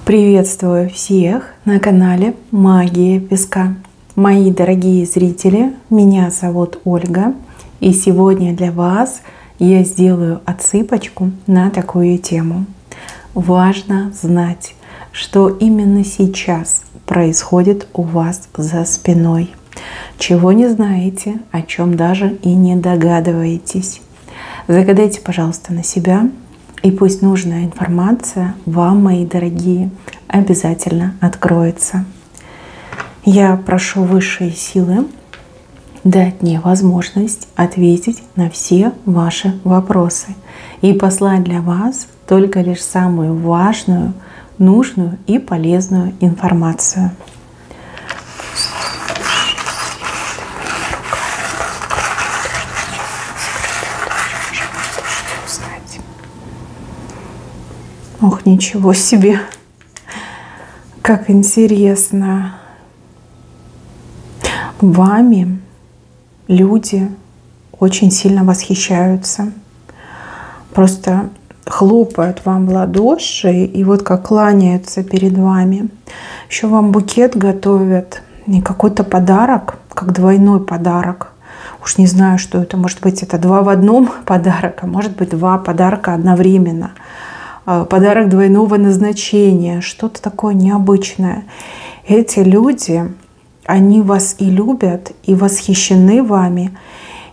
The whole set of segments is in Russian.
Приветствую всех на канале Магия Песка. Мои дорогие зрители, меня зовут Ольга, и сегодня для вас я сделаю отсыпочку на такую тему. Важно знать, что именно сейчас происходит у вас за спиной. Чего не знаете, о чем даже и не догадываетесь. Загадайте, пожалуйста, на себя. И пусть нужная информация вам, мои дорогие, обязательно откроется. Я прошу высшие силы дать мне возможность ответить на все ваши вопросы и послать для вас только лишь самую важную, нужную и полезную информацию. Ох, ничего себе! Как интересно! Вами люди очень сильно восхищаются. Просто хлопают вам в ладоши и вот как кланяются перед вами. Еще вам букет готовят и какой-то подарок, как двойной подарок. Уж не знаю, что это. Может быть, это 2 в 1 подарок, а может быть 2 подарка одновременно. Подарок двойного назначения, что-то такое необычное. Эти люди, они вас и любят, и восхищены вами.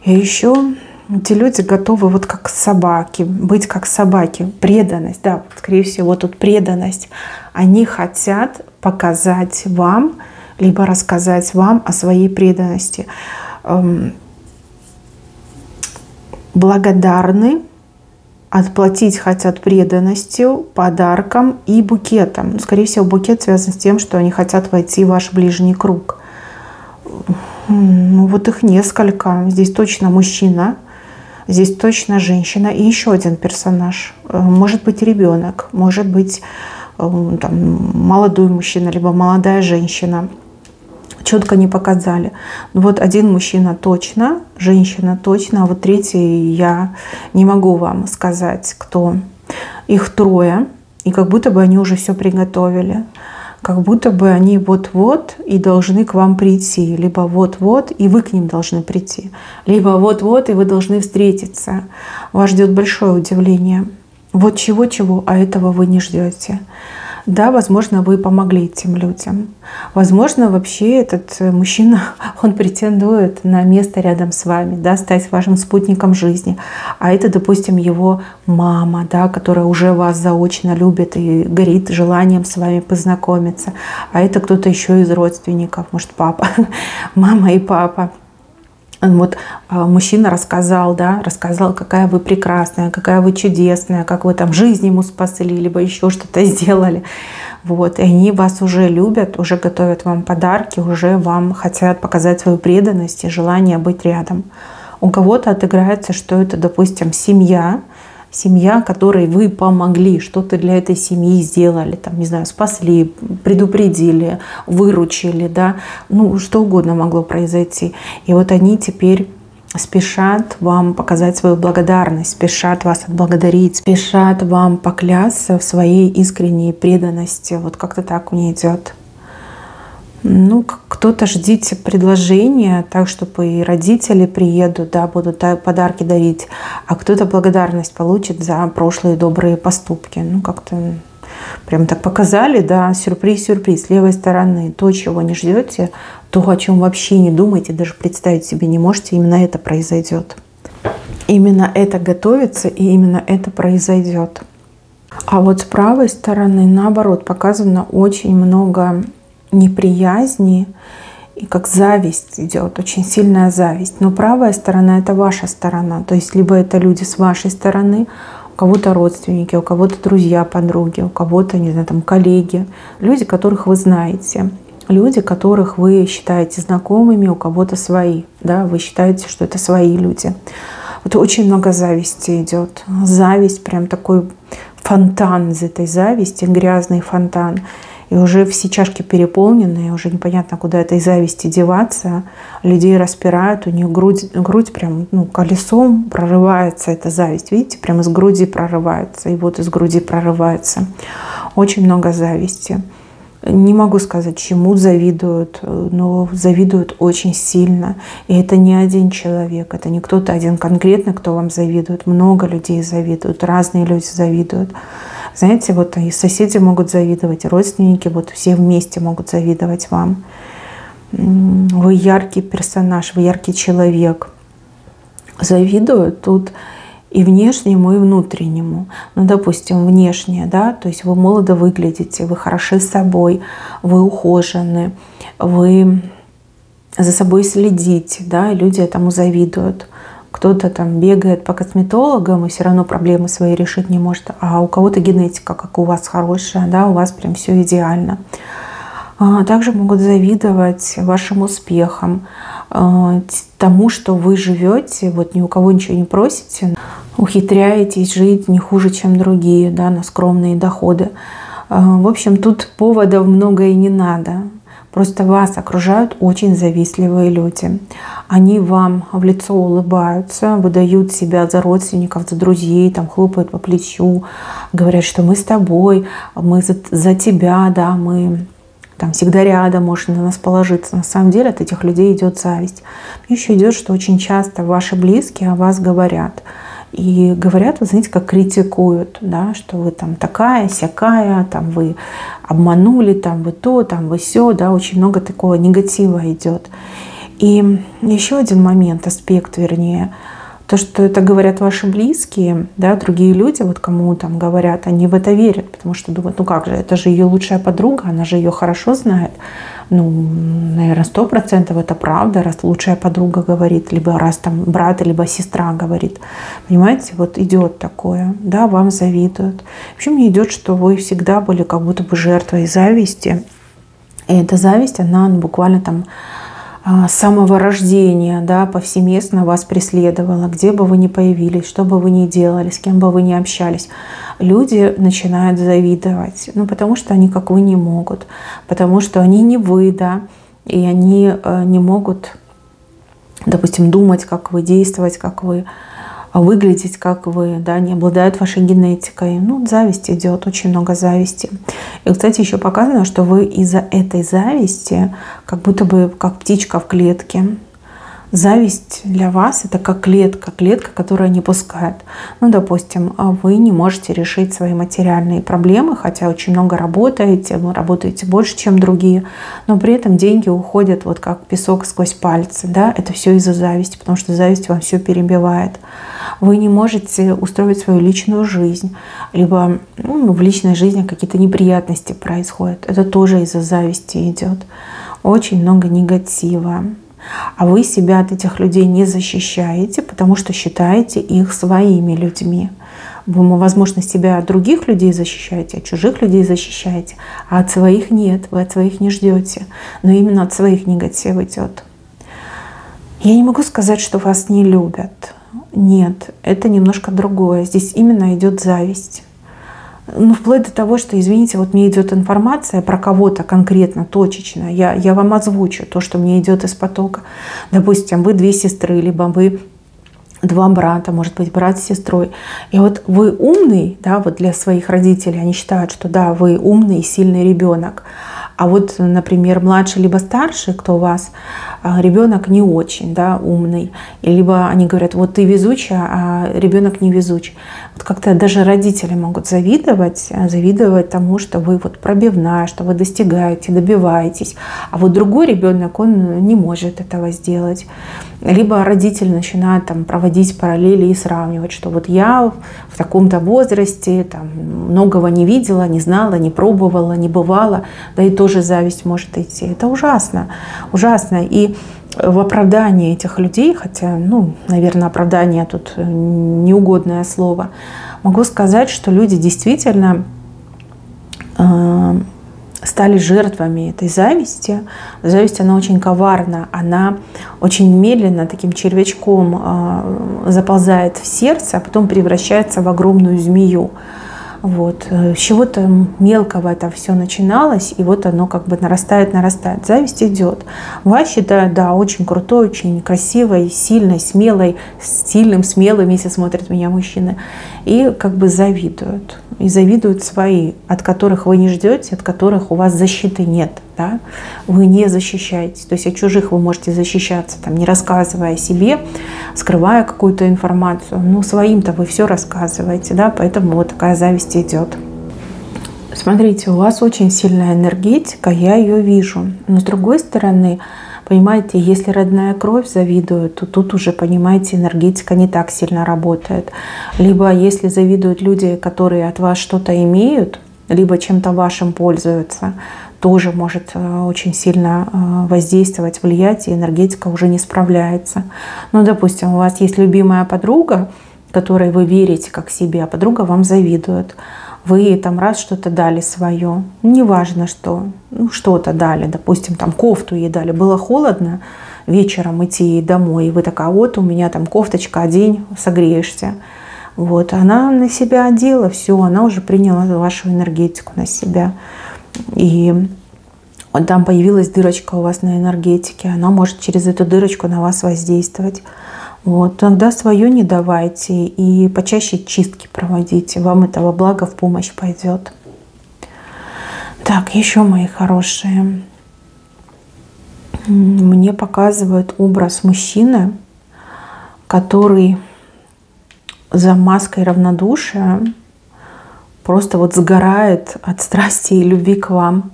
И еще эти люди готовы вот как собаки, быть как собаки. Преданность, да, скорее всего, тут преданность. Они хотят показать вам, либо рассказать вам о своей преданности. Благодарны. Отплатить хотят преданностью, подарком и букетом. Скорее всего, букет связан с тем, что они хотят войти в ваш ближний круг. Ну вот их несколько. Здесь точно мужчина, здесь точно женщина и еще один персонаж. Может быть ребенок, может быть там, молодой мужчина, либо молодая женщина. Четко не показали. Вот один мужчина точно, женщина точно, а вот третий я не могу вам сказать, кто. Их 3, и как будто бы они уже все приготовили. Как будто бы они вот-вот и должны к вам прийти. Либо вот-вот, и вы к ним должны прийти. Либо вот-вот, и вы должны встретиться. Вас ждет большое удивление. Вот чего-чего, а этого вы не ждете. Да, возможно, вы помогли этим людям. Возможно, вообще этот мужчина, он претендует на место рядом с вами, да, стать вашим спутником жизни. А это, допустим, его мама, да, которая уже вас заочно любит и горит желанием с вами познакомиться. А это кто-то еще из родственников, может, папа, мама и папа. Вот мужчина рассказал, да, рассказал, какая вы прекрасная, какая вы чудесная, как вы там жизнь ему спасли, либо еще что-то сделали. Вот. И они вас уже любят, уже готовят вам подарки, уже вам хотят показать свою преданность и желание быть рядом. У кого-то отыграется, что это, допустим, семья, которой вы помогли, что-то для этой семьи сделали, там, не знаю, спасли, предупредили, выручили, да, ну, что угодно могло произойти. И вот они теперь спешат вам показать свою благодарность, спешат вас отблагодарить, спешат вам поклясться в своей искренней преданности. Вот как-то так мне идет. Ну, кто-то ждите предложения, так, чтобы и родители приедут, да, будут подарки дарить, а кто-то благодарность получит за прошлые добрые поступки. Ну, как-то прям так показали, да, сюрприз-сюрприз с левой стороны. То, чего не ждете, то, о чем вообще не думаете, даже представить себе не можете, именно это произойдет. Именно это готовится, и именно это произойдет. А вот с правой стороны, наоборот, показано очень много неприязни, и как зависть идет, очень сильная зависть. Но правая сторона — это ваша сторона. То есть либо это люди с вашей стороны, у кого-то родственники, у кого-то друзья, подруги, у кого-то, не знаю, там, коллеги, люди, которых вы знаете, люди, которых вы считаете знакомыми, у кого-то свои, да, вы считаете, что это свои люди. Вот очень много зависти идет. Зависть, прям такой фонтан из этой зависти, грязный фонтан. И уже все чашки переполнены, и уже непонятно, куда этой зависти деваться. Людей распирают, у них грудь прям колесом прорывается эта зависть. Видите, прям из груди прорывается. И вот из груди прорывается. Очень много зависти. Не могу сказать, чему завидуют, но завидуют очень сильно. И это не один человек, это не кто-то один конкретно, кто вам завидует. Много людей завидуют, разные люди завидуют. Знаете, вот и соседи могут завидовать, и родственники, вот все вместе могут завидовать вам. Вы яркий персонаж, вы яркий человек. Завидуют тут и внешнему, и внутреннему. Ну, допустим, внешнее, да, то есть вы молодо выглядите, вы хороши собой, вы ухожены, вы за собой следите, да, и люди этому завидуют. Кто-то там бегает по косметологам и все равно проблемы свои решить не может, а у кого-то генетика, как у вас, хорошая, да, у вас прям все идеально. Также могут завидовать вашим успехам, тому, что вы живете, вот ни у кого ничего не просите, ухитряетесь жить не хуже, чем другие, да, на скромные доходы. В общем, тут поводов много и не надо. Просто вас окружают очень завистливые люди. Они вам в лицо улыбаются, выдают себя за родственников, за друзей, там, хлопают по плечу, говорят, что мы с тобой, мы за тебя, да, мы там всегда рядом, можешь на нас положиться. На самом деле от этих людей идет зависть. Еще идет, что очень часто ваши близкие о вас говорят. И говорят, вы знаете, как критикуют, да, что вы там такая, сякая, там вы обманули, там вы то, там вы сё, да, очень много такого негатива идет. И еще один момент, аспект, вернее, то, что это говорят ваши близкие, да, другие люди, вот кому там говорят, они в это верят, потому что думают, ну как же, это же ее лучшая подруга, она же ее хорошо знает. Ну, наверное, 100% это правда, раз лучшая подруга говорит, либо раз там брат, либо сестра говорит. Понимаете, вот идет такое, да, вам завидуют. Вообще мне идет, что вы всегда были как будто бы жертвой зависти. И эта зависть, она буквально там с самого рождения, да, повсеместно вас преследовала, где бы вы ни появились, что бы вы ни делали, с кем бы вы ни общались. Люди начинают завидовать, ну, потому что они как вы не могут, потому что они не вы, да, и они не могут, допустим, думать, как вы, действовать, как вы, выглядеть, как вы, да, не обладают вашей генетикой. Ну, зависть идет, очень много зависти. И, кстати, еще показано, что вы из-за этой зависти как будто бы как птичка в клетке. Зависть для вас — это как клетка, которая не пускает. Ну, допустим, вы не можете решить свои материальные проблемы, хотя очень много работаете, вы работаете больше, чем другие, но при этом деньги уходят вот как песок сквозь пальцы. Да? Это все из-за зависти, потому что зависть вам все перебивает. Вы не можете устроить свою личную жизнь, либо в личной жизни какие-то неприятности происходят. Это тоже из-за зависти идет. Очень много негатива. А вы себя от этих людей не защищаете, потому что считаете их своими людьми. Вы, возможно, себя от других людей защищаете, от чужих людей защищаете, а от своих нет, вы от своих не ждете. Но именно от своих негатив идет. Я не могу сказать, что вас не любят. Нет, это немножко другое. Здесь именно идет зависть. Ну, вплоть до того, что, извините, вот мне идет информация про кого-то конкретно, точечно. Я вам озвучу то, что мне идет из потока. Допустим, вы две сестры, либо вы два брата, может быть, брат с сестрой. И вот вы умный, да, вот для своих родителей, они считают, что да, вы умный и сильный ребенок. А вот, например, младший либо старший, кто у вас, ребенок не очень, да, умный. Либо они говорят, вот ты везучая, а ребенок не везучий. Вот как-то даже родители могут завидовать тому, что вы вот пробивная, что вы достигаете, добиваетесь. А вот другой ребенок, он не может этого сделать. Либо родители начинают там проводить параллели и сравнивать, что вот я в таком-то возрасте там многого не видела, не знала, не пробовала, не бывала, да и тоже зависть может идти. Это ужасно, ужасно. И в оправдании этих людей, хотя, ну, наверное, оправдание тут неугодное слово, могу сказать, что люди действительно стали жертвами этой зависти. Зависть, она очень коварна, она очень медленно таким червячком заползает в сердце, а потом превращается в огромную змею. Вот. С чего-то мелкого это все начиналось, и вот оно как бы нарастает, нарастает. Зависть идет. Вас считают, да, очень крутой, очень красивой, сильной, смелой, сильным, смелым, если смотрят меня мужчины. И как бы завидуют. И завидуют свои, от которых вы не ждете, от которых у вас защиты нет. Да? Вы не защищаетесь. То есть от чужих вы можете защищаться, там, не рассказывая о себе, скрывая какую-то информацию. Но своим-то вы все рассказываете, да? Поэтому вот такая зависть идет. Смотрите, у вас очень сильная энергетика, я ее вижу. Но с другой стороны, понимаете, если родная кровь завидует, то тут уже, понимаете, энергетика не так сильно работает. Либо если завидуют люди, которые от вас что-то имеют, либо чем-то вашим пользуются, тоже может очень сильно воздействовать, влиять, и энергетика уже не справляется. Ну, допустим, у вас есть любимая подруга, которой вы верите как себе, а подруга вам завидует. Вы ей там раз что-то дали свое, неважно что, ну, что-то дали, допустим, там кофту ей дали, было холодно вечером идти ей домой, и вы такая, вот у меня там кофточка, одень, согреешься. Вот, она на себя одела, все, она уже приняла вашу энергетику на себя. И там появилась дырочка у вас на энергетике, она может через эту дырочку на вас воздействовать. Вот, тогда свое не давайте и почаще чистки проводите, вам этого блага в помощь пойдет. Так, еще, мои хорошие, мне показывают образ мужчины, который за маской равнодушия просто вот сгорает от страсти и любви к вам.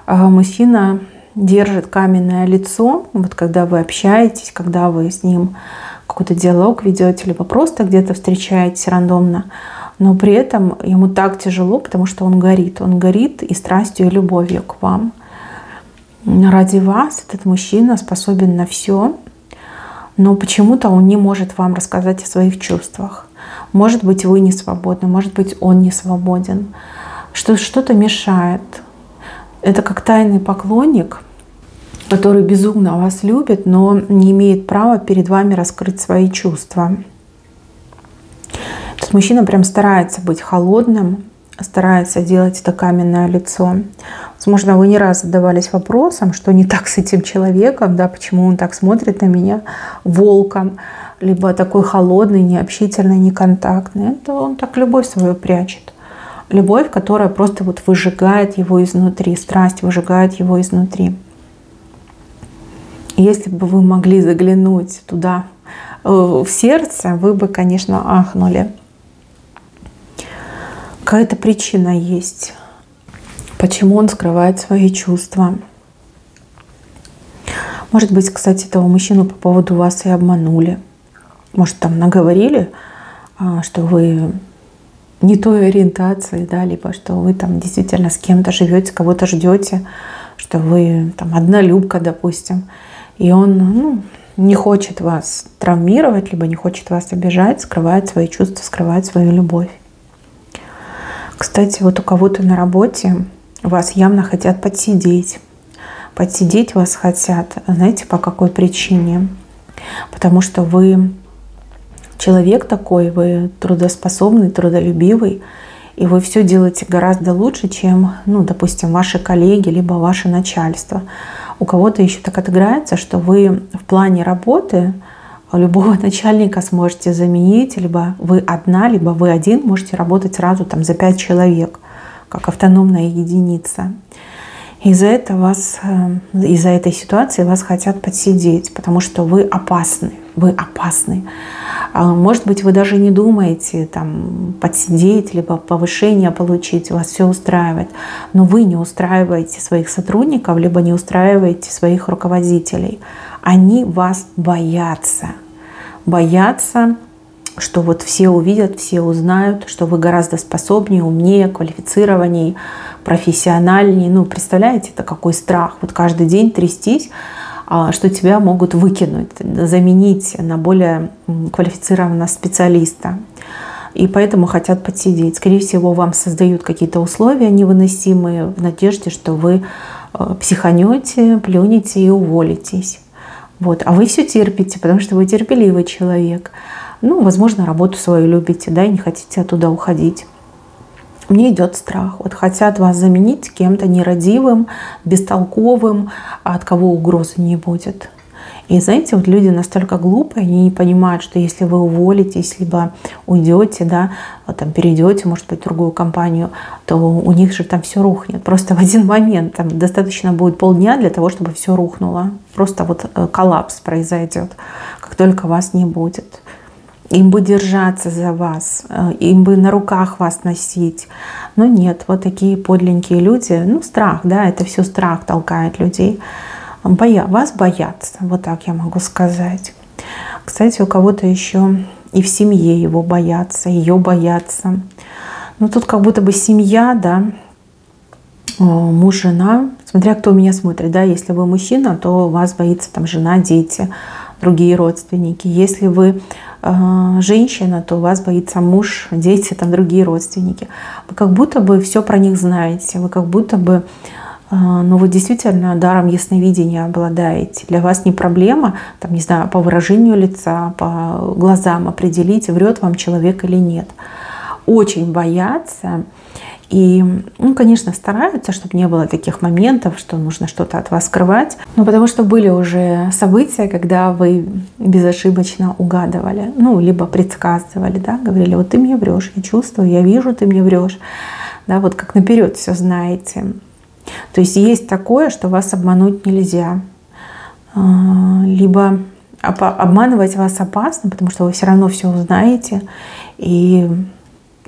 Мужчина держит каменное лицо, вот когда вы общаетесь, когда вы с ним какой-то диалог ведете, либо просто где-то встречаетесь рандомно, но при этом ему так тяжело, потому что он горит и страстью, и любовью к вам. Ради вас этот мужчина способен на все, но почему-то он не может вам рассказать о своих чувствах. Может быть, вы не свободны, может быть, он не свободен. Что-то мешает. Это как тайный поклонник, который безумно вас любит, но не имеет права перед вами раскрыть свои чувства. Этот мужчина прям старается быть холодным, старается делать это каменное лицо. Возможно, вы не раз задавались вопросом, что не так с этим человеком, да, почему он так смотрит на меня волком, либо такой холодный, необщительный, неконтактный. Это он так любовь свою прячет. Любовь, которая просто вот выжигает его изнутри, страсть выжигает его изнутри. Если бы вы могли заглянуть туда, в сердце, вы бы, конечно, ахнули. Какая-то причина есть, почему он скрывает свои чувства. Может быть, кстати, этого мужчину по поводу вас и обманули. Может, там наговорили, что вы не той ориентации, да, либо что вы там действительно с кем-то живете, кого-то ждете, что вы там однолюбка, допустим. И он не хочет вас травмировать, либо не хочет вас обижать, скрывает свои чувства, скрывает свою любовь. Кстати, вот у кого-то на работе вас явно хотят подсидеть. Подсидеть вас хотят. Знаете, по какой причине? Потому что вы человек такой, вы трудоспособный, трудолюбивый, и вы все делаете гораздо лучше, чем, допустим, ваши коллеги, либо ваше начальство. У кого-то еще так отыграется, что вы в плане работы любого начальника сможете заменить, либо вы одна, либо вы один можете работать сразу там за 5 человек, как автономная единица. Из-за этой ситуации вас хотят подсидеть, потому что вы опасны. Вы опасны. Может быть, вы даже не думаете там подсидеть, либо повышение получить, вас все устраивает. Но вы не устраиваете своих сотрудников, либо не устраиваете своих руководителей. Они вас боятся. Боятся, что вот все увидят, все узнают, что вы гораздо способнее, умнее, квалифицированнее, профессиональнее. Представляете, это какой страх. Вот каждый день трястись, что тебя могут выкинуть, заменить на более квалифицированного специалиста. И поэтому хотят подсидеть. Скорее всего, вам создают какие-то условия невыносимые в надежде, что вы психанете, плюнете и уволитесь. Вот. А вы все терпите, потому что вы терпеливый человек. Возможно, работу свою любите, да, и не хотите оттуда уходить. Мне идет страх. Вот хотят вас заменить кем-то нерадивым, бестолковым, а от кого угрозы не будет. И знаете, вот люди настолько глупые, они не понимают, что если вы уволитесь, либо уйдете, да, вот там перейдете, может быть, в другую компанию, то у них же там все рухнет. Просто в один момент, там достаточно будет полдня для того, чтобы все рухнуло. Просто вот коллапс произойдет, как только вас не будет. Им бы держаться за вас, им бы на руках вас носить. Но нет, вот такие подленькие люди, ну страх, да, это все страх толкает людей. Вас боятся, вот так я могу сказать. Кстати, у кого-то еще и в семье его боятся, ее боятся. Но тут как будто бы семья, да, муж, жена, смотря кто меня смотрит, да, если вы мужчина, то вас боится там жена, дети, другие родственники. Если вы женщина, то вас боится муж, дети, там другие родственники. Вы как будто бы все про них знаете, вы как будто бы но вы действительно даром ясновидения обладаете. Для вас не проблема, там, не знаю, по выражению лица, по глазам определить, врет вам человек или нет. Очень боятся. И, ну, конечно, стараются, чтобы не было таких моментов, что нужно что-то от вас скрывать. Но потому что были уже события, когда вы безошибочно угадывали, ну, либо предсказывали, да, говорили, вот ты мне врешь, я чувствую, я вижу, ты мне врешь. Да, вот как наперед все знаете. То есть есть такое, что вас обмануть нельзя. Либо обманывать вас опасно, потому что вы все равно все узнаете и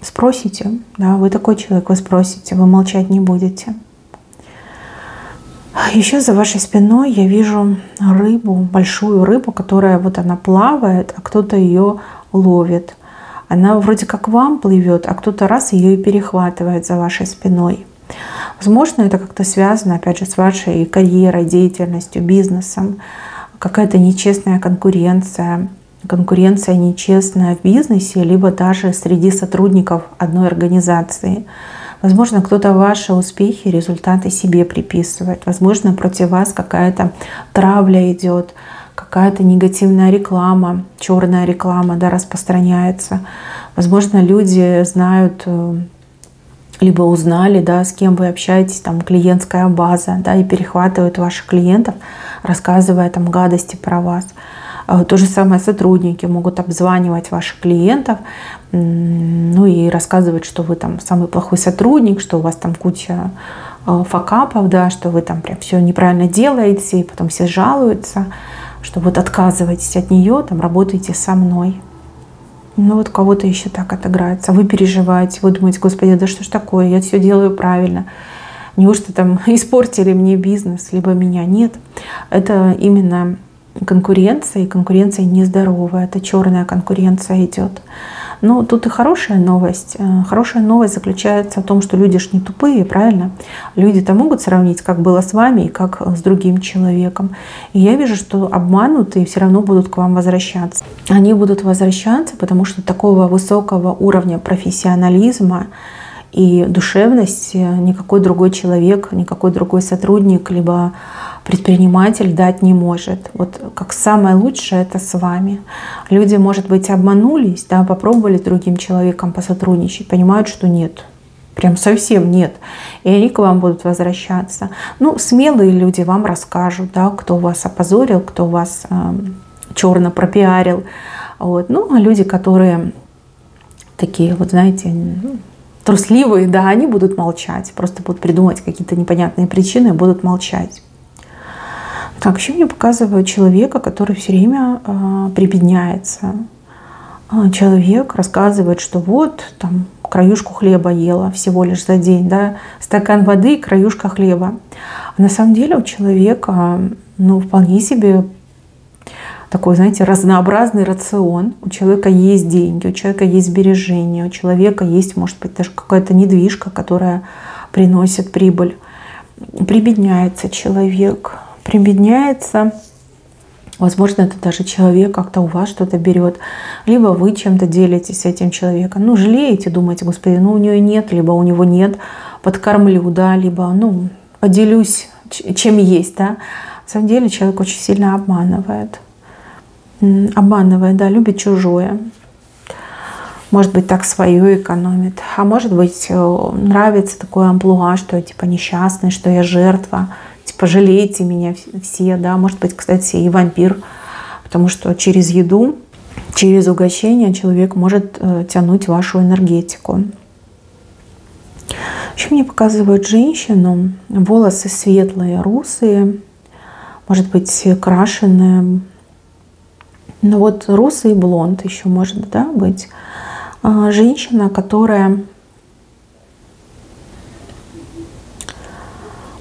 спросите. Да, вы такой человек, вы спросите, вы молчать не будете. Еще за вашей спиной я вижу рыбу, большую рыбу, которая вот она плавает, а кто-то ее ловит. Она вроде как вам плывет, а кто-то раз ее и перехватывает за вашей спиной. Возможно, это как-то связано, опять же, с вашей карьерой, деятельностью, бизнесом. Какая-то нечестная конкуренция. Конкуренция нечестная в бизнесе, либо даже среди сотрудников одной организации. Возможно, кто-то ваши успехи, результаты себе приписывает. Возможно, против вас какая-то травля идет, какая-то негативная реклама, черная реклама, да, распространяется. Возможно, люди знают, либо узнали, да, с кем вы общаетесь, там клиентская база, да, и перехватывают ваших клиентов, рассказывая там гадости про вас. То же самое сотрудники могут обзванивать ваших клиентов, ну и рассказывать, что вы там самый плохой сотрудник, что у вас там куча факапов, да, что вы там прям все неправильно делаете, и потом все жалуются, что вот отказываетесь от нее, там работаете со мной. Ну вот у кого-то еще так отыграется. Вы переживаете, вы думаете, господи, да что ж такое, я все делаю правильно. Неужто там испортили мне бизнес, либо меня? Нет. Это именно конкуренция, и конкуренция нездоровая. Это черная конкуренция идет. Но тут и хорошая новость. Хорошая новость заключается в том, что люди ж не тупые, правильно? Люди-то могут сравнить, как было с вами и как с другим человеком. И я вижу, что обманутые все равно будут к вам возвращаться. Они будут возвращаться, потому что такого высокого уровня профессионализма и душевности никакой другой человек, никакой другой сотрудник, либо предприниматель дать не может. Вот как самое лучшее это с вами. Люди, может быть, обманулись, да, попробовали с другим человеком посотрудничать, понимают, что нет. Прям совсем нет. И они к вам будут возвращаться. Ну, смелые люди вам расскажут, да, кто вас опозорил, кто вас черно пропиарил. Вот. Ну, а люди, которые такие, вот знаете, трусливые, да, они будут молчать. Просто будут придумывать какие-то непонятные причины и будут молчать. Так, еще мне показывают человека, который все время прибедняется. Человек рассказывает, что вот там краюшку хлеба ела всего лишь за день, да, стакан воды и краюшка хлеба. А на самом деле у человека, ну, вполне себе такой, знаете, разнообразный рацион. У человека есть деньги, у человека есть сбережения, у человека есть, может быть, даже какая-то недвижка, которая приносит прибыль. Прибедняется человек. Прибедняется, возможно, это даже человек как-то у вас что-то берет, либо вы чем-то делитесь с этим человеком. Ну, жалеете, думаете, господи, ну у нее нет, либо у него нет, подкормлю, да, либо, ну, поделюсь, чем есть, да. На самом деле человек очень сильно обманывает. Обманывает, да, любит чужое. Может быть, так свое экономит. А может быть, нравится такое амплуа, что я типа несчастный, что я жертва. Типа жалейте меня все, да. Может быть, кстати, и вампир. Потому что через еду, через угощение человек может тянуть вашу энергетику. Еще мне показывают женщину. Волосы светлые, русые. Может быть, крашеные. Ну вот русый блонд еще может, да, быть. Женщина, которая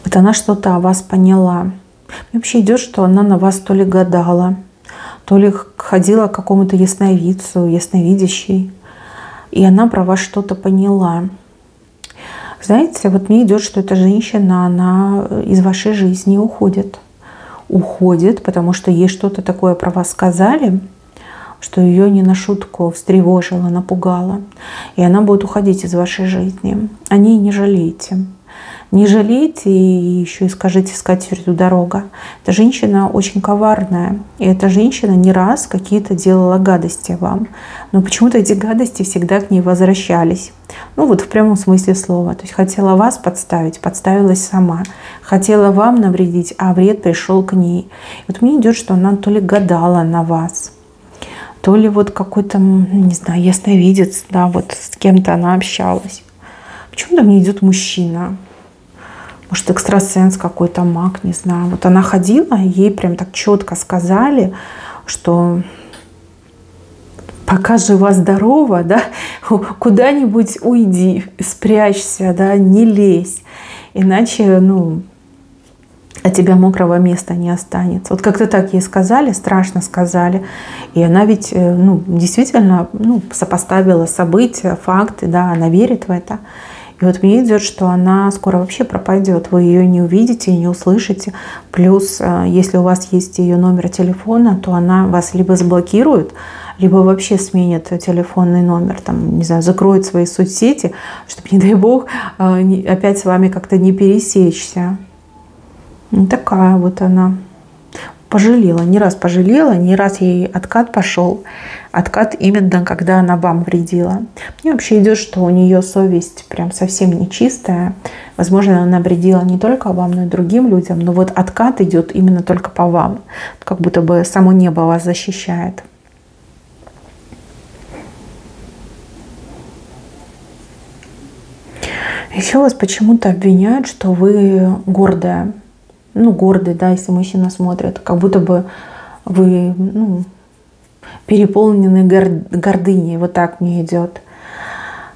вот она что-то о вас поняла. Мне вообще идет, что она на вас то ли гадала, то ли ходила к какому-то ясновидцу, ясновидящей, и она про вас что-то поняла. Знаете, вот мне идет, что эта женщина, она из вашей жизни уходит. Уходит, потому что ей что-то такое про вас сказали, что ее не на шутку встревожило, напугало. И она будет уходить из вашей жизни. О ней не жалейте. Не жалейте и еще и скажите скатертью дорога. Эта женщина очень коварная. И эта женщина не раз какие-то делала гадости вам. Но почему-то эти гадости всегда к ней возвращались. Ну вот в прямом смысле слова. То есть хотела вас подставить, подставилась сама. Хотела вам навредить, а вред пришел к ней. И вот мне идет, что она то ли гадала на вас, то ли вот какой-то, не знаю, ясновидец, да, вот с кем-то она общалась. Почему-то мне идет мужчина. Может, экстрасенс какой-то, маг, не знаю. Вот она ходила, и ей прям так четко сказали, что пока жива-здорова, да, куда-нибудь уйди, спрячься, да, не лезь. Иначе, ну, от тебя мокрого места не останется. Вот как-то так ей сказали, страшно сказали. И она ведь, ну, действительно, ну, сопоставила события, факты, да, она верит в это. И вот мне идет, что она скоро вообще пропадет. Вы ее не увидите и не услышите. Плюс, если у вас есть ее номер телефона, то она вас либо заблокирует, либо вообще сменит телефонный номер, там, не знаю, закроет свои соцсети, чтобы, не дай бог, опять с вами как-то не пересечься. Такая вот она. Пожалела, не раз пожалела, не раз ей откат пошел. Откат именно, когда она вам вредила. Мне вообще идет, что у нее совесть прям совсем нечистая. Возможно, она вредила не только вам, но и другим людям. Но вот откат идет именно только по вам. Как будто бы само небо вас защищает. Еще вас почему-то обвиняют, что вы гордая. Ну, гордый, да, если мужчина смотрит, как будто бы вы, ну, переполнены гордыней, вот так мне идет.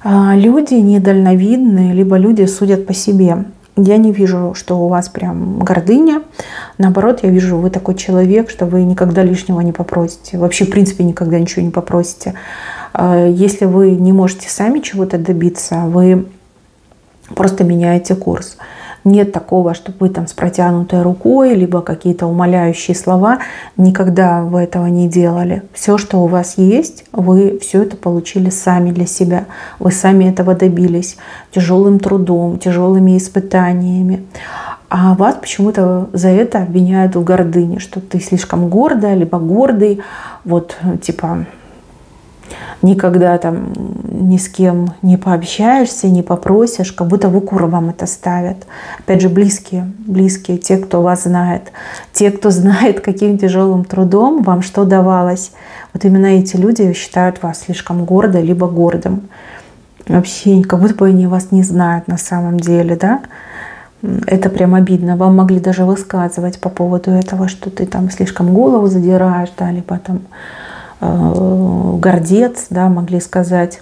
Люди недальновидные, либо люди судят по себе. Я не вижу, что у вас прям гордыня. Наоборот, я вижу, вы такой человек, что вы никогда лишнего не попросите. Вообще, в принципе, никогда ничего не попросите. Если вы не можете сами чего-то добиться, вы просто меняете курс. Нет такого, чтобы вы там с протянутой рукой, либо какие-то умоляющие слова. Никогда вы этого не делали. Все, что у вас есть, вы все это получили сами для себя. Вы сами этого добились тяжелым трудом, тяжелыми испытаниями. А вас почему-то за это обвиняют в гордыне, что ты слишком гордая, либо гордый. Вот типа никогда там ни с кем не пообщаешься, не попросишь, как будто в укор вам это ставят. Опять же, близкие, те, кто вас знает, те, кто знает, каким тяжелым трудом вам что давалось. Вот именно эти люди считают вас слишком гордой, либо гордым. Вообще, как будто бы они вас не знают на самом деле, да? Это прям обидно. Вам могли даже высказывать по поводу этого, что ты там слишком голову задираешь, да, либо там гордец, да, могли сказать.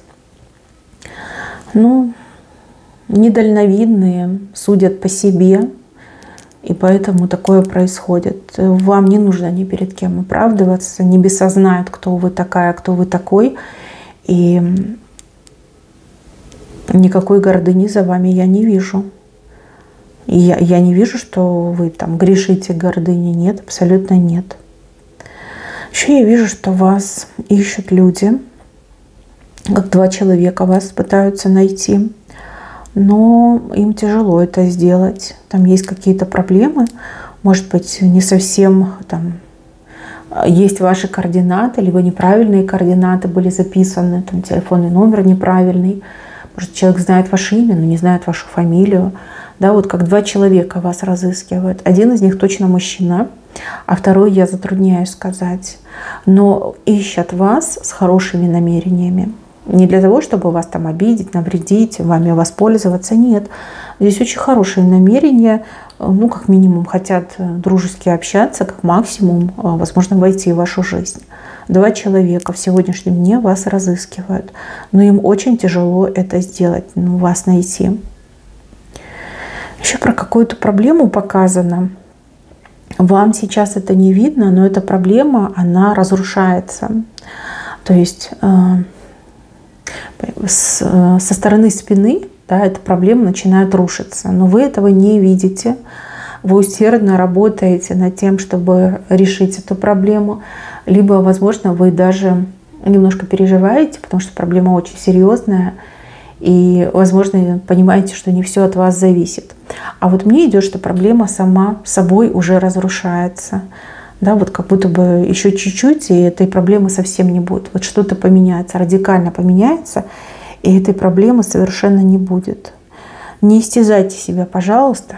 Ну, недальновидные, судят по себе, и поэтому такое происходит. Вам не нужно ни перед кем оправдываться, небеса знают, кто вы такая, кто вы такой, и никакой гордыни за вами я не вижу. И я не вижу, что вы там грешите гордыней. Нет, абсолютно нет. Еще я вижу, что вас ищут люди, как два человека вас пытаются найти, но им тяжело это сделать. Там есть какие-то проблемы, может быть, не совсем там есть ваши координаты, либо неправильные координаты были записаны, там телефонный номер неправильный. Может, человек знает ваше имя, но не знает вашу фамилию. Да, вот как два человека вас разыскивают. Один из них точно мужчина, а второй я затрудняюсь сказать. Но ищут вас с хорошими намерениями. Не для того, чтобы вас там обидеть, навредить, вами воспользоваться. Нет. Здесь очень хорошие намерения. Ну, как минимум, хотят дружески общаться, как максимум, возможно, войти в вашу жизнь. Два человека в сегодняшнем дне вас разыскивают. Но им очень тяжело это сделать, вас найти. Еще про какую-то проблему показано. Вам сейчас это не видно, но эта проблема, она разрушается. То есть со стороны спины, да, эта проблема начинает рушиться. Но вы этого не видите. Вы усердно работаете над тем, чтобы решить эту проблему. Либо, возможно, вы даже немножко переживаете, потому что проблема очень серьезная. И, возможно, понимаете, что не все от вас зависит. А вот мне идет, что проблема сама собой уже разрушается. Да, вот как будто бы еще чуть-чуть, и этой проблемы совсем не будет. Вот что-то поменяется, радикально поменяется, и этой проблемы совершенно не будет. Не истязайте себя, пожалуйста.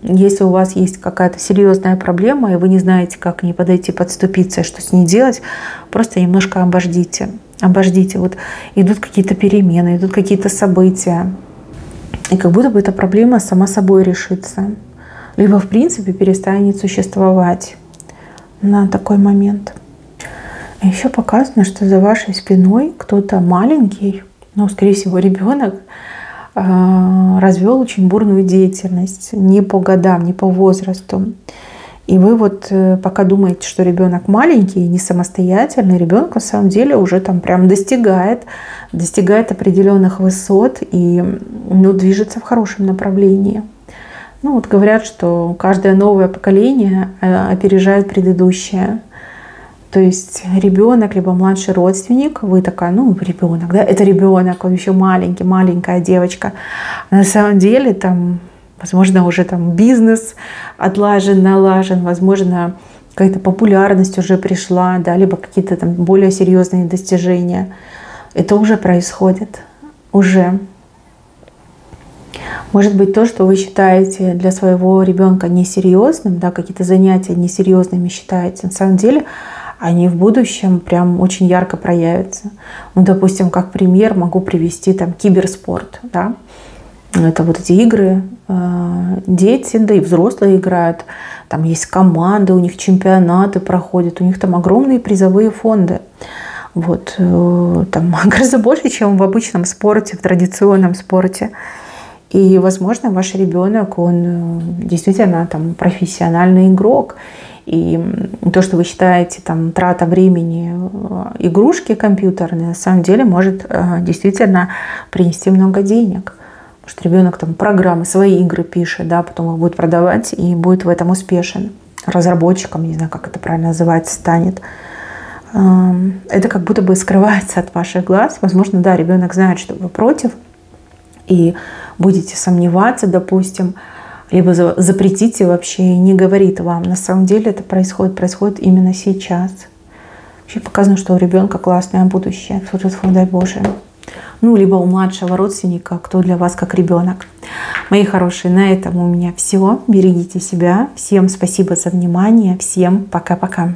Если у вас есть какая-то серьезная проблема, и вы не знаете, как к ней подойти, подступиться, и что с ней делать, просто немножко обождите. Обождите. Вот идут какие-то перемены, идут какие-то события. И как будто бы эта проблема сама собой решится. Либо, в принципе, перестанет существовать на такой момент. Еще показано, что за вашей спиной кто-то маленький, ну, скорее всего, ребенок, развел очень бурную деятельность. Не по годам, не по возрасту. И вы вот пока думаете, что ребенок маленький, не самостоятельный, ребенок на самом деле уже там прям достигает определенных высот и движется в хорошем направлении. Ну вот говорят, что каждое новое поколение опережает предыдущее. То есть ребенок, либо младший родственник, вы такая, ребенок, да, это ребенок, он еще маленький, маленькая девочка. А на самом деле там, возможно, уже там бизнес отлажен, налажен, возможно, какая-то популярность уже пришла, да, либо какие-то там более серьезные достижения. Это уже происходит, уже. Может быть, то, что вы считаете для своего ребенка несерьезным, да, какие-то занятия несерьезными считаете, на самом деле они в будущем прям очень ярко проявятся. Ну, допустим, как пример могу привести там киберспорт, да. Это вот эти игры, дети, да и взрослые играют. Там есть команды, у них чемпионаты проходят, у них там огромные призовые фонды. Вот, там гораздо больше, чем в обычном спорте, в традиционном спорте. И, возможно, ваш ребенок, он действительно там профессиональный игрок. И то, что вы считаете там трата времени, игрушки компьютерные, на самом деле может действительно принести много денег. Потому что ребенок там программы, свои игры пишет, да, потом их будет продавать и будет в этом успешен. Разработчиком, не знаю, как это правильно называется, станет. Это как будто бы скрывается от ваших глаз. Возможно, да, ребенок знает, что вы против, и будете сомневаться, допустим, либо запретите вообще и не говорит вам. На самом деле это происходит именно сейчас. Вообще показано, что у ребенка классное будущее. Фу-фу-фу, дай Боже. Ну, либо у младшего родственника, кто для вас как ребенок. Мои хорошие, на этом у меня все. Берегите себя. Всем спасибо за внимание. Всем пока-пока.